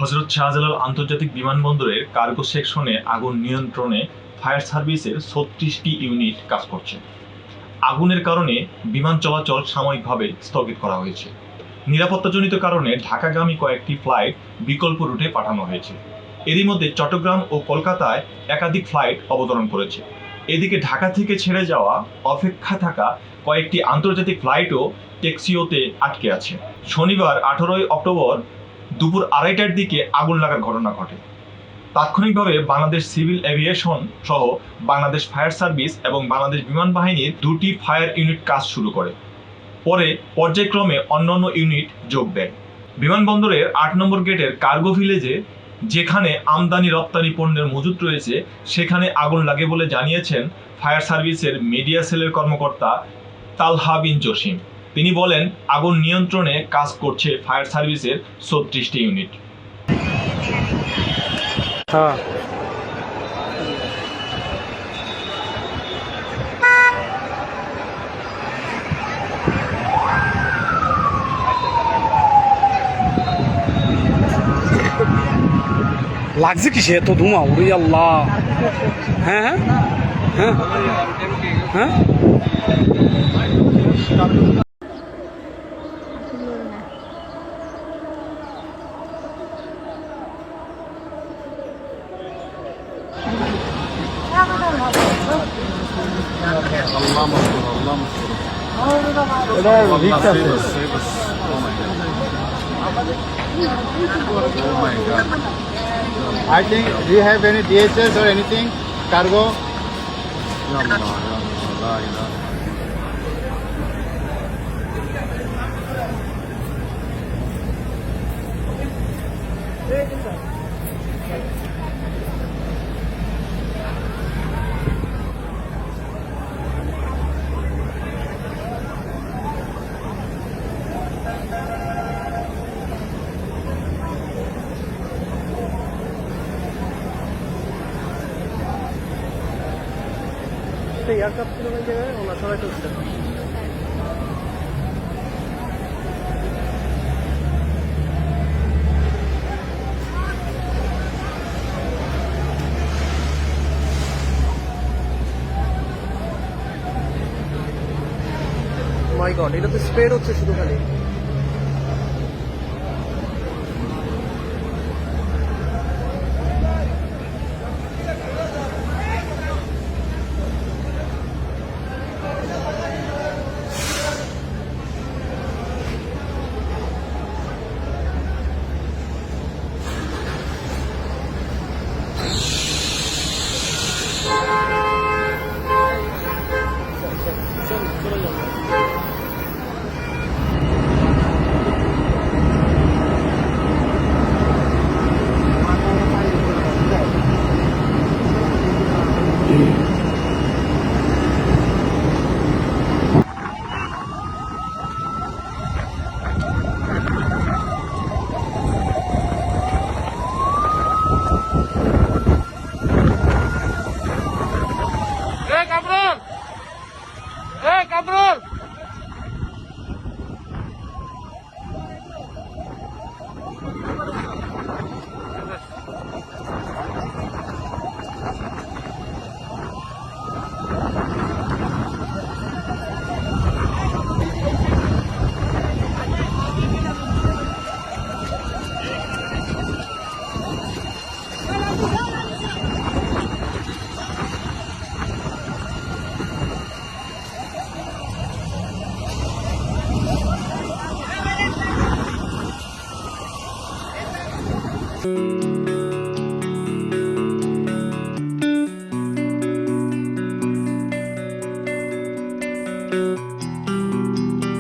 হযরত শাহজালাল আন্তর্জাতিক বিমানবন্দরের কার্গো সেকশনে আগুন নিয়ন্ত্রণে ফায়ার সার্ভিসের ৩৬টি ইউনিট কাজ করছে। আগুনের কারণে বিমান চলাচল সাময়িকভাবে স্থগিত করা হয়েছে। নিরাপত্তাজনিত কারণে ঢাকাগামী কয়েকটি ফ্লাইট বিকল্প রুটে পাঠানো হয়েছে। এরই মধ্যে চট্টগ্রাম ও কলকাতায় একাধিক ফ্লাইট অবতরণ করেছে। এদিকে ঢাকা থেকে ছেড়ে যাওয়া অপেক্ষা থাকা কয়েকটি আন্তর্জাতিক ফ্লাইটও টেকসিওতে আটকে আছে। শনিবার ১৮ অক্টোবর দুপুর ২:৩০টার দিকে আগুন লাগার ঘটনা ঘটে। তাৎক্ষণিকভাবে বাংলাদেশ সিভিল এভিয়েশন সহ বাংলাদেশ ফায়ার সার্ভিস এবং বাংলাদেশ বিমান বাহিনীর ২টি ফায়ার ইউনিট কাজ শুরু করে। পরে পর্যায়ক্রমে অন্যান্য ইউনিট যোগ দেয়। বিমানবন্দরের ৮ নম্বর গেটের কার্গো ভিলেজে যেখানে আমদানি রপ্তানি পণ্যের মজুত রয়েছে সেখানে আগুন লাগে বলে জানিয়েছেন ফায়ার সার্ভিসের মিডিয়া সেলের কর্মকর্তা তালহা বিন জসিম। তিনি বলেন, আগুন নিয়ন্ত্রণে কাজ করছে ফায়ার সার্ভিসের ৩৬টি ইউনিট। লাগছে কিসে এত ধোঁয়া? উড়ে আল্লাহ! হ্যাঁ হ্যাঁ হ্যাঁ হ্যাঁ Oh my God. I think, do you have any DHS or anything? Cargo? Ya Allah, la ilaha. Aircraft ছিল ওই জায়গায়, ওনার সবাই তো উঠছে। মাই গড, এটা তো স্প্রেড হচ্ছে শুধু খালি। Kamrul Thank you.